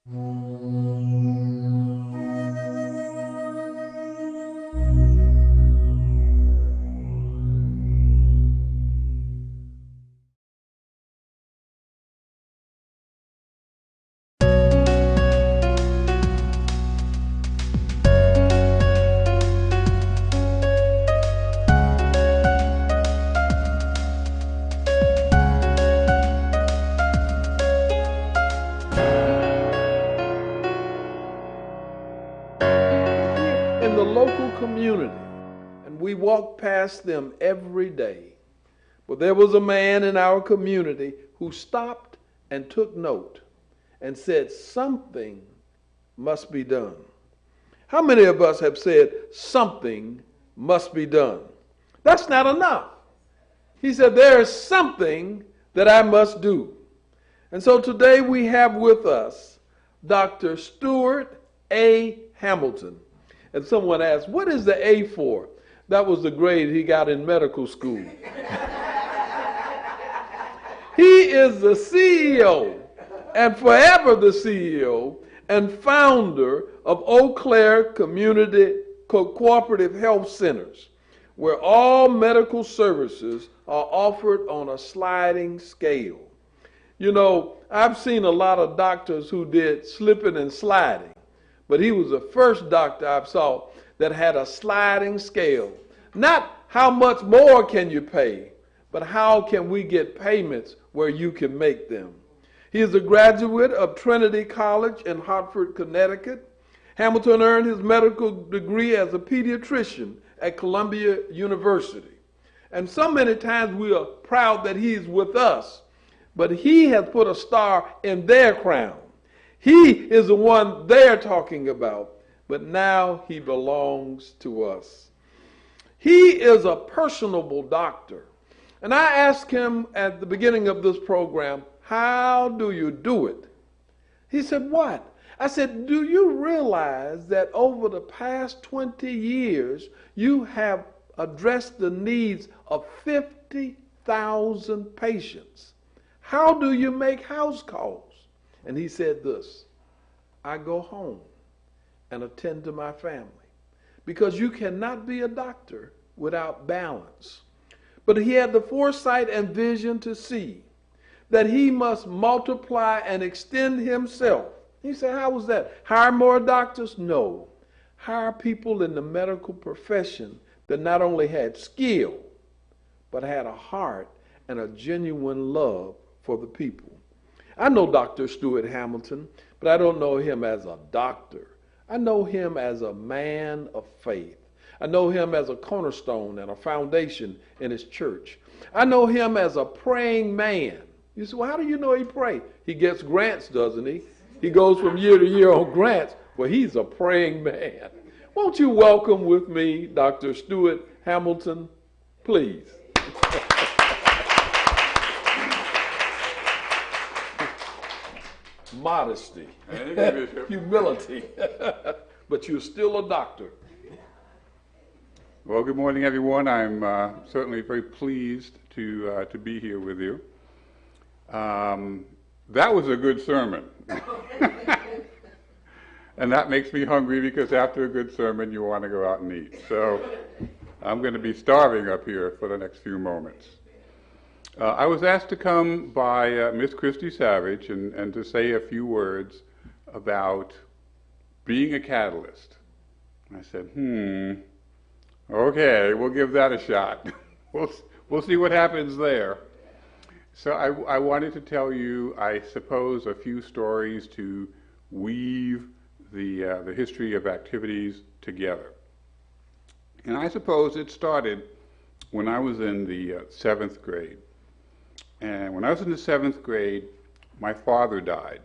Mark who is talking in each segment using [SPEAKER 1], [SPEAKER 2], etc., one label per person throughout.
[SPEAKER 1] In the local community, and we walk past them every day. But there was a man in our community who stopped and took note and said, something must be done. How many of us have said, something must be done? That's not enough. He said, there is something that I must do. And so today we have with us Dr. Stuart A. Hamilton. And someone asked, what is the A for? That was the grade he got in medical school. He is the CEO and forever the CEO and founder of Eau Claire Community Cooperative Health Centers, where all medical services are offered on a sliding scale. You know, I've seen a lot of doctors who did slipping and sliding, but he was the first doctor I saw that had a sliding scale. Not how much more can you pay, but how can we get payments where you can make them. He is a graduate of Trinity College in Hartford, Connecticut. Hamilton earned his medical degree as a pediatrician at Columbia University. And so many times we are proud that he's with us, but he has put a star in their crown. He is the one they're talking about, but now he belongs to us. He is a personable doctor. And I asked him at the beginning of this program, how do you do it? He said, what? I said, do you realize that over the past 20 years, you have addressed the needs of 50,000 patients? How do you make house calls? And he said this, I go home and attend to my family, because you cannot be a doctor without balance. But he had the foresight and vision to see that he must multiply and extend himself. He said, how was that? Hire more doctors? No. Hire people in the medical profession that not only had skill, but had a heart and a genuine love for the people. I know Dr. Stuart Hamilton, but I don't know him as a doctor. I know him as a man of faith. I know him as a cornerstone and a foundation in his church. I know him as a praying man. You say, well, how do you know he prays? He gets grants, doesn't he? He goes from year to year on grants. Well, he's a praying man. Won't you welcome with me Dr. Stuart Hamilton, please? Modesty, humility, but you're still a doctor.
[SPEAKER 2] Well, good morning, everyone. I'm certainly very pleased to be here with you. That was a good sermon. And that makes me hungry, because after a good sermon, you want to go out and eat. So I'm going to be starving up here for the next few moments. I was asked to come by Miss Christy Savage and to say a few words about being a catalyst. I said, okay, we'll give that a shot. We'll see what happens there. So I wanted to tell you, I suppose, a few stories to weave the history of activities together. And I suppose it started when I was in the 7th grade. And when I was in the 7th grade, my father died.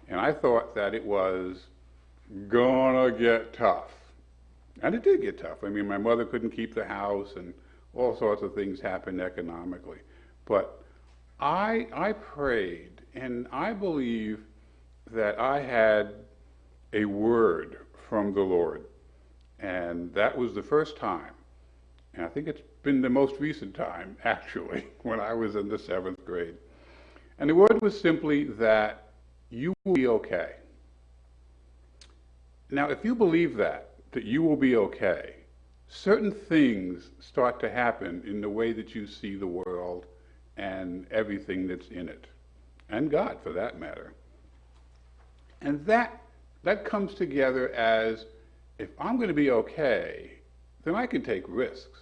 [SPEAKER 2] And I thought that it was gonna get tough. And it did get tough. I mean, my mother couldn't keep the house, and all sorts of things happened economically. But I prayed, and I believe that I had a word from the Lord. And that was the first time, and I think it's been the most recent time, actually, when I was in the 7th grade. And the word was simply that you will be okay. Now, if you believe that you will be okay, certain things start to happen in the way that you see the world and everything that's in it, and God for that matter. And that comes together as, if I'm going to be okay, then I can take risks.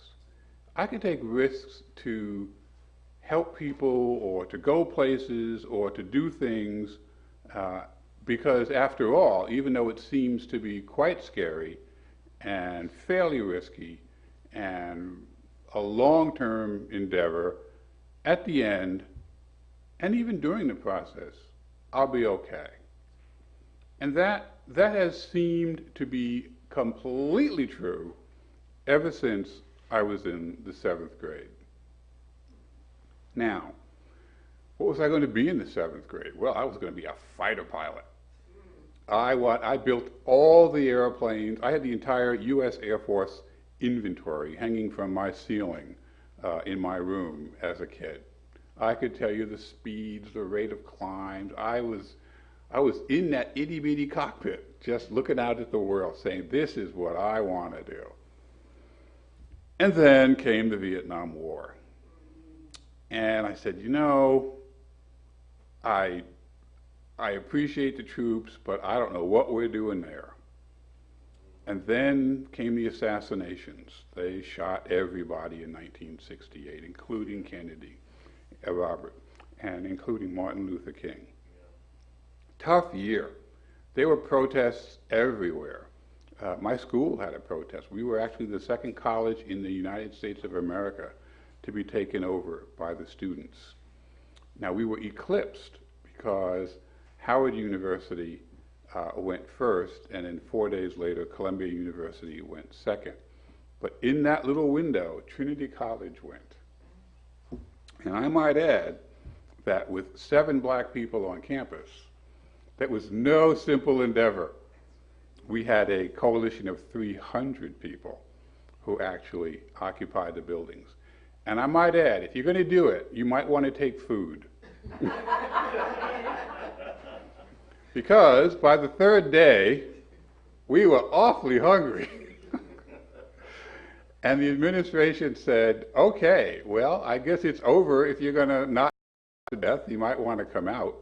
[SPEAKER 2] I can take risks to help people or to go places or to do things because after all, even though it seems to be quite scary and fairly risky and a long-term endeavor, at the end, and even during the process, I'll be okay. And that has seemed to be completely true ever since I was in the 7th grade. Now, what was I going to be in the 7th grade? Well, I was going to be a fighter pilot. I built all the airplanes. I had the entire U.S. Air Force inventory hanging from my ceiling in my room as a kid. I could tell you the speeds, the rate of climbs. I was in that itty-bitty cockpit just looking out at the world saying, this is what I want to do. And then came the Vietnam War. And I said, I appreciate the troops, but I don't know what we're doing there. And then came the assassinations. They shot everybody in 1968, including Kennedy, Robert, and including Martin Luther King. Tough year. There were protests everywhere. My school had a protest. We were actually the second college in the United States of America to be taken over by the students. Now, we were eclipsed because Howard University went first, and then 4 days later, Columbia University went second. But in that little window, Trinity College went. And I might add that with 7 black people on campus, that was no simple endeavor. We had a coalition of 300 people who actually occupied the buildings. And I might add, if you're going to do it, you might want to take food. Because by the 3rd day, we were awfully hungry. And the administration said, okay, well, I guess it's over. If you're going to not to death, you might want to come out.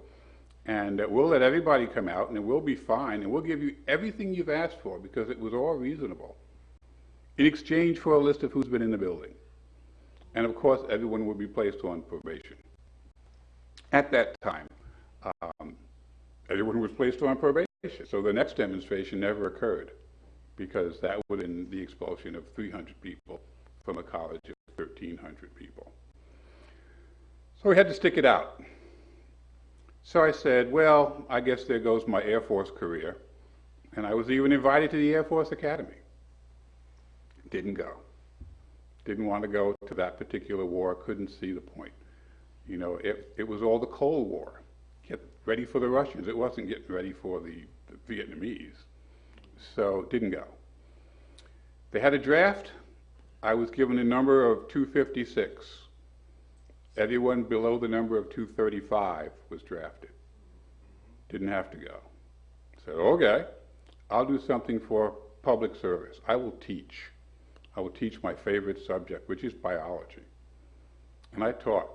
[SPEAKER 2] And we'll let everybody come out, and it will be fine, and we'll give you everything you've asked for, because it was all reasonable, in exchange for a list of who's been in the building. And of course, everyone would be placed on probation. At that time, everyone was placed on probation, so the next demonstration never occurred, because that would have been the expulsion of 300 people from a college of 1,300 people. So we had to stick it out. So I said, well, I guess there goes my Air Force career. And I was even invited to the Air Force Academy. Didn't go. Didn't want to go to that particular war. Couldn't see the point. It was all the Cold War. Get ready for the Russians. It wasn't getting ready for the Vietnamese. So didn't go. They had a draft. I was given a number of 256. Everyone below the number of 235 was drafted. Didn't have to go. Said, okay, I'll do something for public service. I will teach. I will teach my favorite subject, which is biology. And I taught,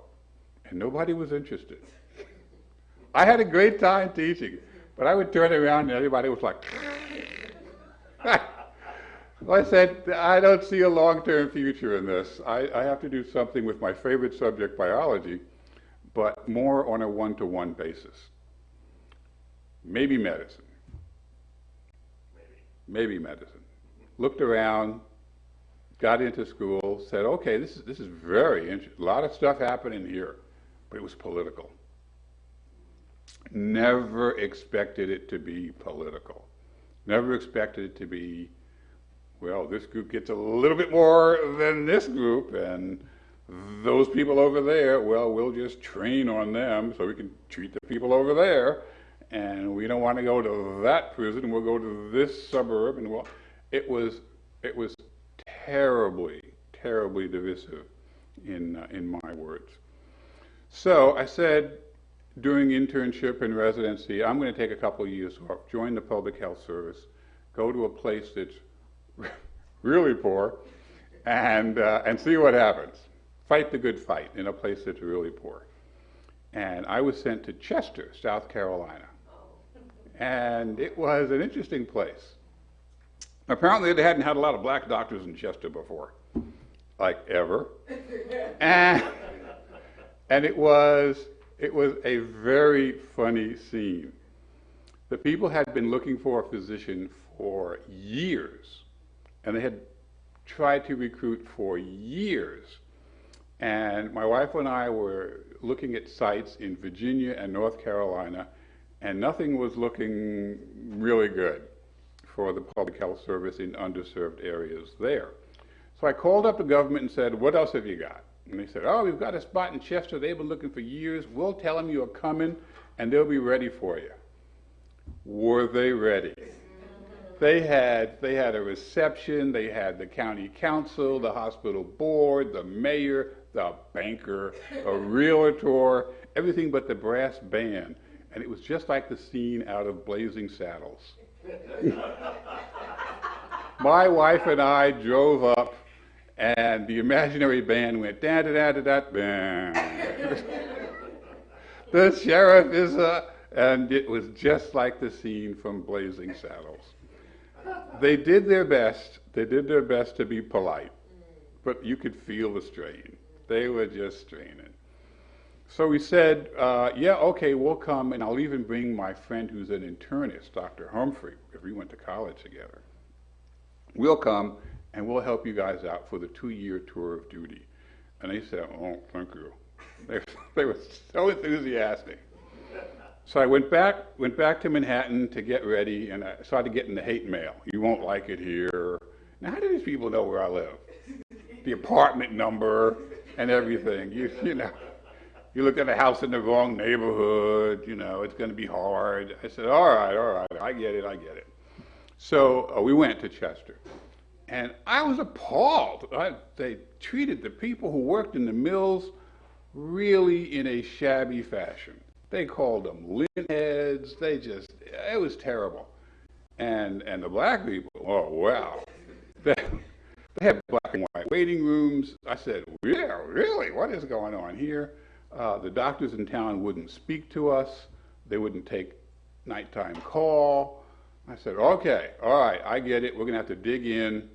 [SPEAKER 2] and nobody was interested. I had a great time teaching, but I would turn around and everybody was like, well, I said, I don't see a long-term future in this. I have to do something with my favorite subject, biology, but more on a one-to-one basis. Maybe medicine. Maybe medicine. Looked around, got into school, said, okay, this is very interesting. A lot of stuff happening here, but it was political. Never expected it to be political. Never expected it to be, well, this group gets a little bit more than this group, and those people over there, well, we'll just train on them so we can treat the people over there, and we don't want to go to that prison, we'll go to this suburb, and well, it was terribly, terribly divisive in my words. So I said, during internship and residency, I'm going to take a couple of years off, join the public health service, go to a place that's really poor and see what happens. Fight the good fight in a place that's really poor. And I was sent to Chester, South Carolina. And it was an interesting place. Apparently they hadn't had a lot of black doctors in Chester before, like ever. And it was a very funny scene. The people had been looking for a physician for years, and they had tried to recruit for years. And my wife and I were looking at sites in Virginia and North Carolina, and nothing was looking really good for the public health service in underserved areas there. So I called up the government and said, what else have you got? And they said, oh, we've got a spot in Chester. They've been looking for years. We'll tell them you're coming, and they'll be ready for you. Were they ready? They had a reception. They had the county council, the hospital board, the mayor, the banker, a realtor, everything but the brass band. And it was just like the scene out of Blazing Saddles. My wife and I drove up, and the imaginary band went da-da-da-da-da, the sheriff is and it was just like the scene from Blazing Saddles. They did their best. They did their best to be polite, but you could feel the strain. They were just straining. So we said, yeah, okay, we'll come, and I'll even bring my friend who's an internist, Dr. Humphrey, because we went to college together. We'll come, and we'll help you guys out for the 2-year tour of duty. And they said, oh, thank you. They were so enthusiastic. So I went back to Manhattan to get ready, and I started getting the hate mail. You won't like it here. Now, how do these people know where I live? The apartment number and everything. You know, you look at a house in the wrong neighborhood, you know, it's going to be hard. I said, all right, I get it. So we went to Chester. And I was appalled. They treated the people who worked in the mills really in a shabby fashion. They called them lint heads. It was terrible. And the black people, oh, wow. They had black and white waiting rooms. I said, yeah, really? What is going on here? The doctors in town wouldn't speak to us. They wouldn't take nighttime call. I said, okay, all right, I get it. We're going to have to dig in,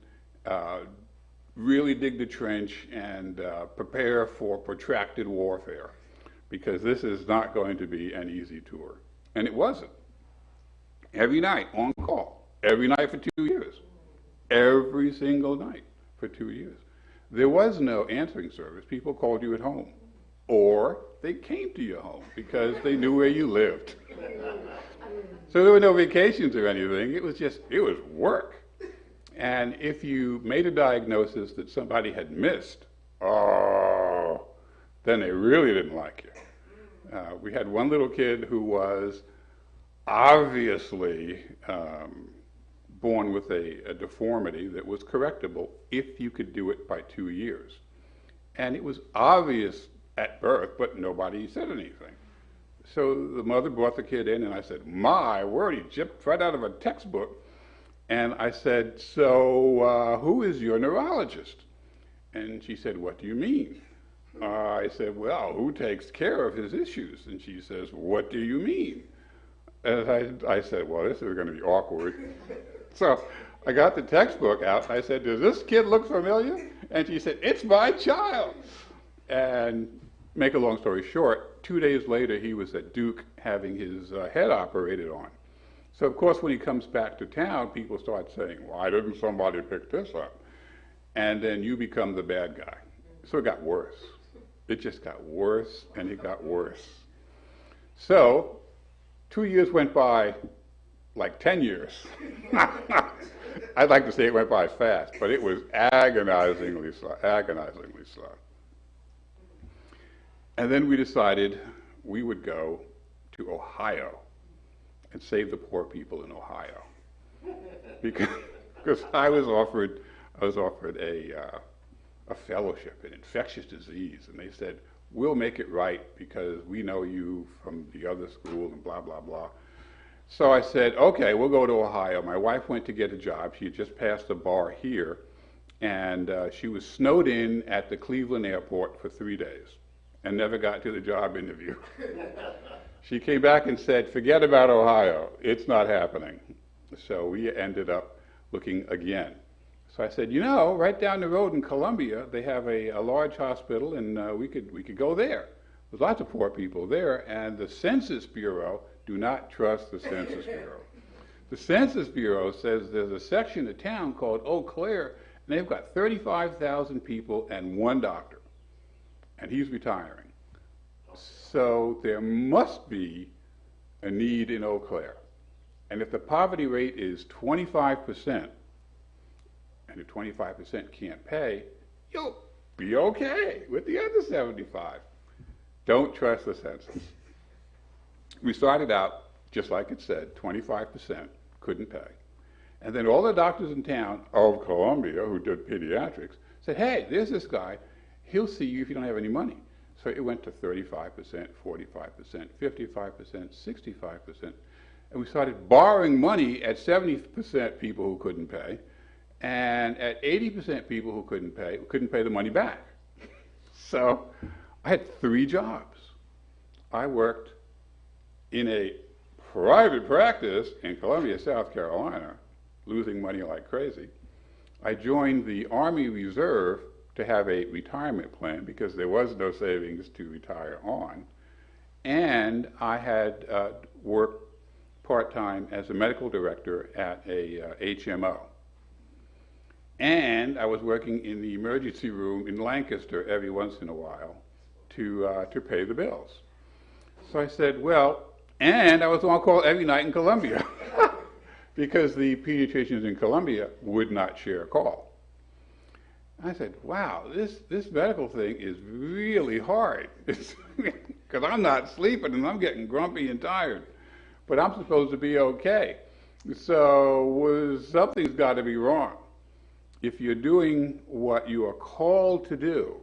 [SPEAKER 2] really dig the trench, and prepare for protracted warfare, because this is not going to be an easy tour. And it wasn't. Every night, on call. Every night for 2 years. Every single night for 2 years. There was no answering service. People called you at home. Or they came to your home because they knew where you lived. So there were no vacations or anything. It was work. And if you made a diagnosis that somebody had missed, then they really didn't like you. We had one little kid who was obviously born with a deformity that was correctable if you could do it by 2 years. And it was obvious at birth, but nobody said anything. So the mother brought the kid in, and I said, my word, he jumped right out of a textbook. And I said, so who is your neurologist? And she said, what do you mean? I said, well, who takes care of his issues? And she says, what do you mean? And I said, well, this is going to be awkward. So I got the textbook out, and I said, does this kid look familiar? And she said, it's my child. And make a long story short, 2 days later, he was at Duke having his head operated on. So, of course, when he comes back to town, people start saying, why didn't somebody pick this up? And then you become the bad guy. So it got worse. It just got worse, and it got worse. So 2 years went by like 10 years. I'd like to say it went by fast, but it was agonizingly slow. And then we decided we would go to Ohio and save the poor people in Ohio, because I was offered a fellowship in infectious disease, and they said, we'll make it right because we know you from the other school and blah, blah, blah. So I said, okay, we'll go to Ohio. My wife went to get a job. She had just passed the bar here, and she was snowed in at the Cleveland airport for 3 days and never got to the job interview. She came back and said, forget about Ohio. It's not happening. So we ended up looking again. So I said, you know, right down the road in Columbia, they have a large hospital, and we could go there. There's lots of poor people there, and the Census Bureau, do not trust the Census Bureau. The Census Bureau says there's a section of town called Eau Claire, and they've got 35,000 people and one doctor, and he's retiring. So there must be a need in Eau Claire. And if the poverty rate is 25%, and if 25% can't pay, you'll be okay with the other 75. Don't trust the census. We started out, just like it said, 25% couldn't pay. And then all the doctors in town of Columbia who did pediatrics said, hey, there's this guy, he'll see you if you don't have any money. So it went to 35%, 45%, 55%, 65%. And we started borrowing money at 70% people who couldn't pay, and at 80% people who couldn't pay the money back. So I had 3 jobs. I worked in a private practice in Columbia, South Carolina, losing money like crazy. I joined the Army Reserve to have a retirement plan because there was no savings to retire on. And I had worked part-time as a medical director at a HMO. And I was working in the emergency room in Lancaster every once in a while to pay the bills. So I said, well, and I was on call every night in Columbia because the pediatricians in Columbia would not share a call. I said, wow, this medical thing is really hard because I'm not sleeping and I'm getting grumpy and tired, but I'm supposed to be okay. So something's got to be wrong. If you're doing what you are called to do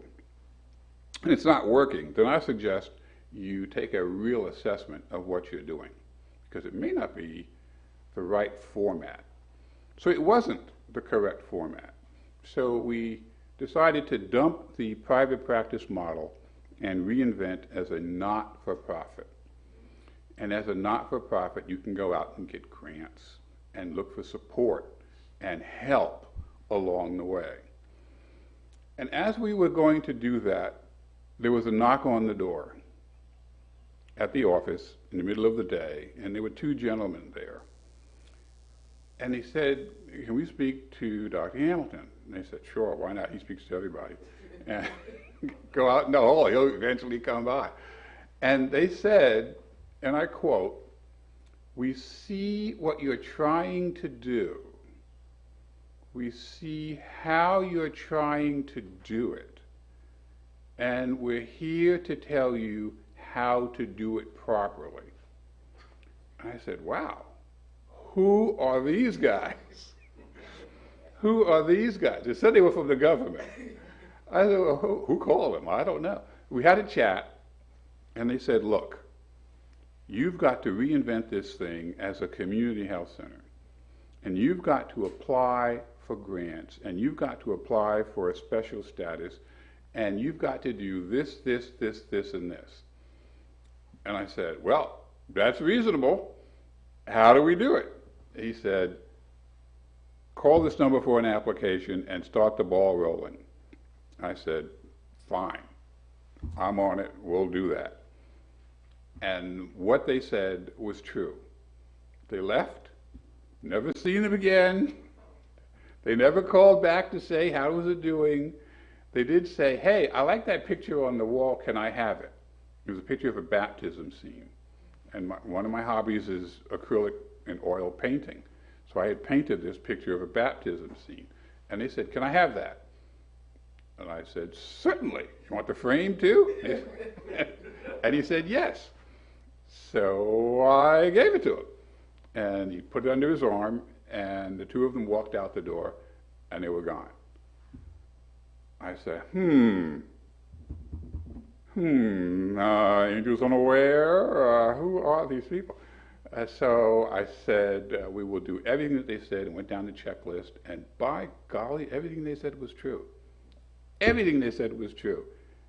[SPEAKER 2] and it's not working, then I suggest you take a real assessment of what you're doing, because it may not be the right format. So it wasn't the correct format. So we decided to dump the private practice model and reinvent as a not-for-profit. And as a not-for-profit, you can go out and get grants and look for support and help along the way. And as we were going to do that, there was a knock on the door at the office in the middle of the day, and there were 2 gentlemen there. And they said, can we speak to Dr. Hamilton? And they said, sure, why not? He speaks to everybody. And go out in the hall, he'll eventually come by. And they said, and I quote, we see what you're trying to do. We see how you're trying to do it. And we're here to tell you how to do it properly. And I said, wow, who are these guys? Who are these guys? They said they were from the government. I said, well, who called them? I don't know. We had a chat, and they said, look, you've got to reinvent this thing as a community health center. And you've got to apply for grants, and you've got to apply for a special status, and you've got to do this, this, this, this, and this. And I said, well, that's reasonable. How do we do it? He said, call this number for an application and start the ball rolling. I said, fine, I'm on it, we'll do that. And what they said was true. They left, never seen them again. They never called back to say, how was it doing? They did say, hey, I like that picture on the wall, can I have it? It was a picture of a baptism scene. And one of my hobbies is acrylic and oil painting. So I had painted this picture of a baptism scene. And they said, can I have that? And I said, certainly. You want the frame too? And he said, yes. So I gave it to him. And he put it under his arm, and the 2 of them walked out the door, and they were gone. I said, angels unaware, who are these people? So I said, we will do everything that they said, and went down the checklist, and by golly, everything they said was true. Everything they said was true.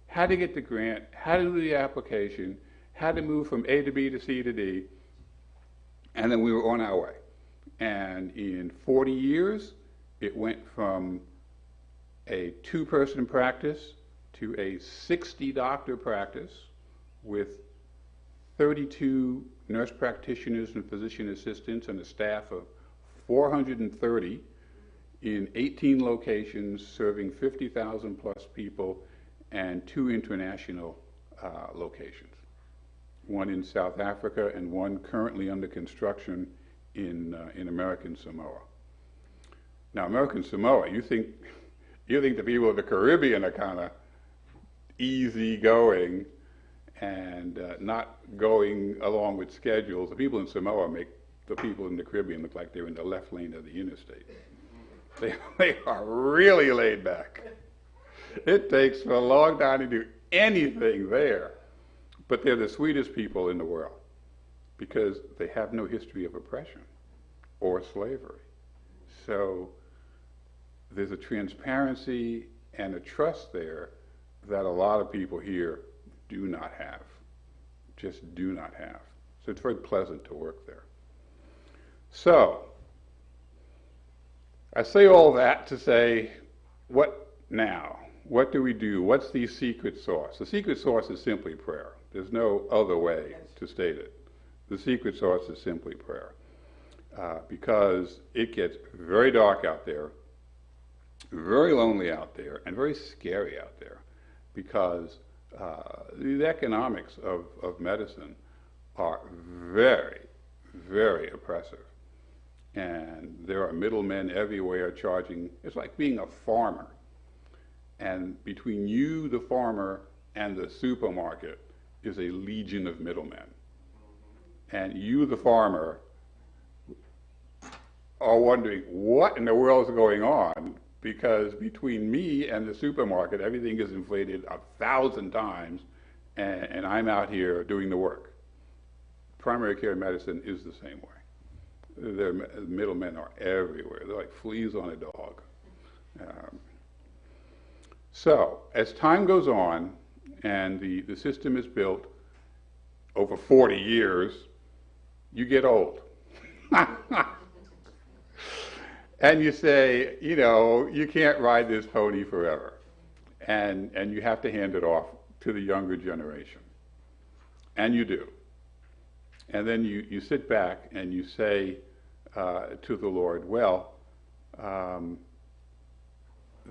[SPEAKER 2] How to get the grant, how to do the application, how to move from A to B to C to D, and then we were on our way. And in 40 years, it went from a 2-person practice to a 60-doctor practice with 32 nurse practitioners and physician assistants and a staff of 430 in 18 locations serving 50,000 plus people and 2 international locations. One in South Africa and one currently under construction in American Samoa. Now, American Samoa, you think the people of the Caribbean are kind of easygoing and not going along with schedules. The people in Samoa make the people in the Caribbean look like they're in the left lane of the interstate. They are really laid back. It takes a long time to do anything there. But they're the sweetest people in the world because they have no history of oppression or slavery. So there's a transparency and a trust there that a lot of people here do not have, just do not have. So it's very pleasant to work there. So I say all that to say, what now? What do we do? What's the secret sauce? The secret sauce is simply prayer. There's no other way to state it. The secret sauce is simply prayer. Because it gets very dark out there, very lonely out there, and very scary out there. Because the economics of medicine are very, very oppressive. And there are middlemen everywhere charging. It's like being a farmer. And between you, the farmer, and the supermarket is a legion of middlemen. And you, the farmer, are wondering what in the world is going on, because between me and the supermarket, everything is inflated 1,000 times, and I'm out here doing the work. Primary care medicine is the same way. The middlemen are everywhere. They're like fleas on a dog. So as time goes on and the system is built over 40 years, you get old. And you say, you can't ride this pony forever. And you have to hand it off to the younger generation. And you do. And then you sit back and you say to the Lord, well,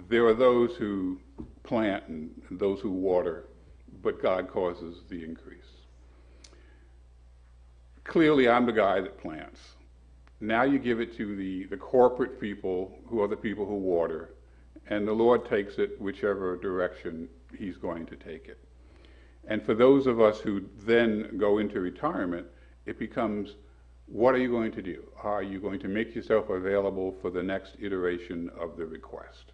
[SPEAKER 2] there are those who plant and those who water, but God causes the increase. Clearly, I'm the guy that plants. Now you give it to the corporate people who are the people who water, and the Lord takes it whichever direction He's going to take it. And for those of us who then go into retirement, it becomes, what are you going to do? Are you going to make yourself available for the next iteration of the request?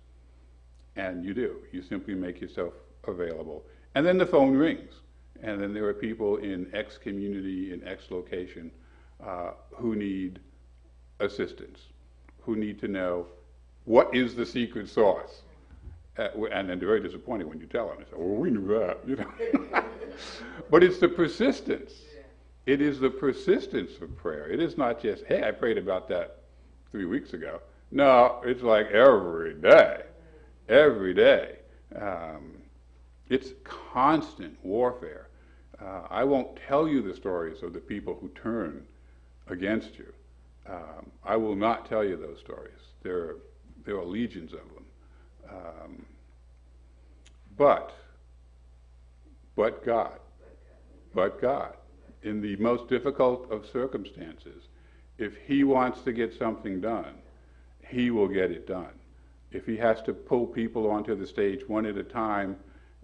[SPEAKER 2] And you do. You simply make yourself available. And then the phone rings. And then there are people in X community, in X location, who need assistance, who need to know what is the secret sauce. And then they're very disappointed when you tell them. They say, well, we knew that, But it's the persistence. It is the persistence of prayer. It is not just, hey, I prayed about that 3 weeks ago. No, it's like every day. Every day. It's constant warfare. I won't tell you the stories of the people who turn against you. I will not tell you those stories. There are legions of them. But God, in the most difficult of circumstances, if He wants to get something done, He will get it done. If He has to pull people onto the stage one at a time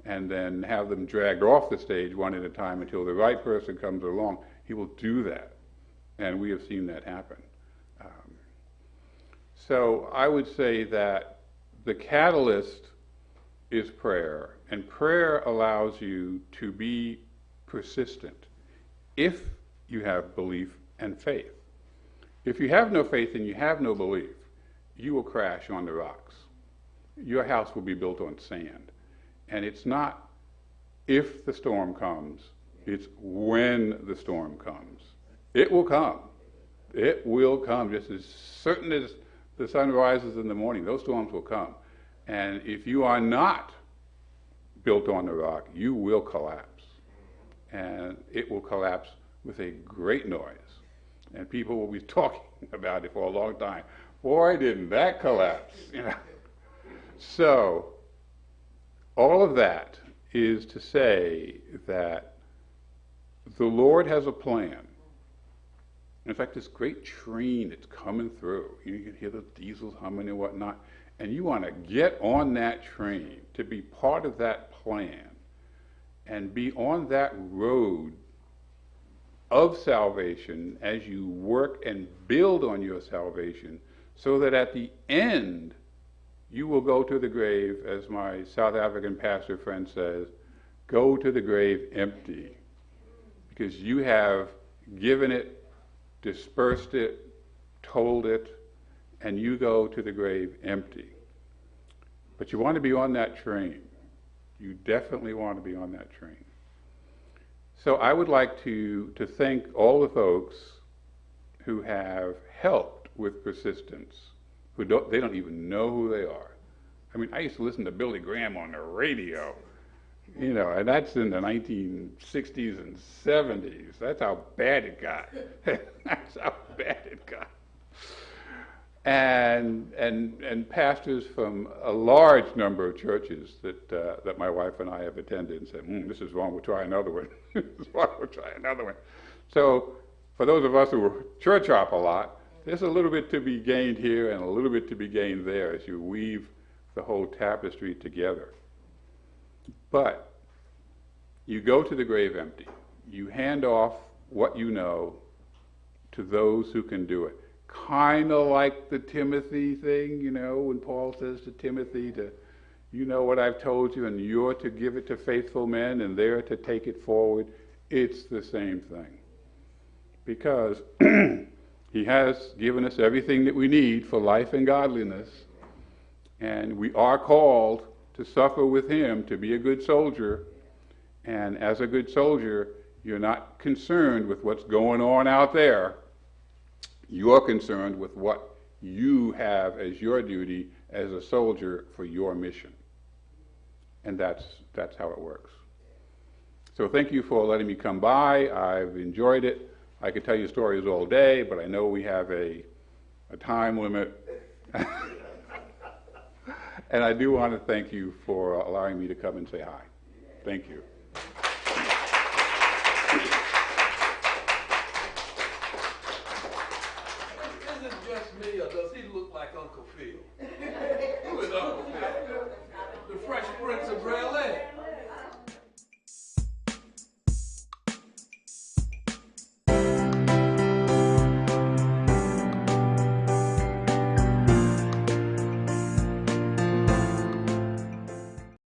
[SPEAKER 2] and then have them dragged off the stage one at a time until the right person comes along, He will do that. And we have seen that happen. So I would say that the catalyst is prayer, and prayer allows you to be persistent if you have belief and faith. If you have no faith and you have no belief, you will crash on the rocks. Your house will be built on sand. And it's not if the storm comes, it's when the storm comes. It will come. It will come just as certain as the sun rises in the morning. Those storms will come. And if you are not built on the rock, you will collapse. And it will collapse with a great noise. And people will be talking about it for a long time. Boy, didn't that collapse. You know? So, all of that is to say that the Lord has a plan. In fact, this great train that's coming through, you can hear the diesels humming and whatnot, and you want to get on that train to be part of that plan and be on that road of salvation as you work and build on your salvation, so that at the end you will go to the grave, as my South African pastor friend says, go to the grave empty, because you have given it, dispersed it, told it, and you go to the grave empty. But you want to be on that train. You definitely want to be on that train. So I would like to thank all the folks who have helped with persistence, they don't even know who they are. I mean, I used to listen to Billy Graham on the radio, you know, and that's in the 1960s and 70s. That's how bad it got. That's how bad it got. And pastors from a large number of churches that my wife and I have attended and said, this is wrong, we'll try another one. This is wrong, we'll try another one. So for those of us who church hop a lot, there's a little bit to be gained here and a little bit to be gained there as you weave the whole tapestry together. But you go to the grave empty. You hand off what you know to those who can do it. Kind of like the Timothy thing, you know, when Paul says to Timothy, you know what I've told you, and you're to give it to faithful men, and they're to take it forward. It's the same thing. Because he has given us everything that we need for life and godliness, and we are called to suffer with him, to be a good soldier. And as a good soldier, you're not concerned with what's going on out there. You're concerned with what you have as your duty as a soldier for your mission. And that's how it works. So thank you for letting me come by. I've enjoyed it. I could tell you stories all day, but I know we have a time limit. And I do want to thank you for allowing me to come and say hi. Thank you.
[SPEAKER 1] Is it just me, or does he look like Uncle Phil? Who is Uncle Phil? The Fresh Prince of Bel-Air.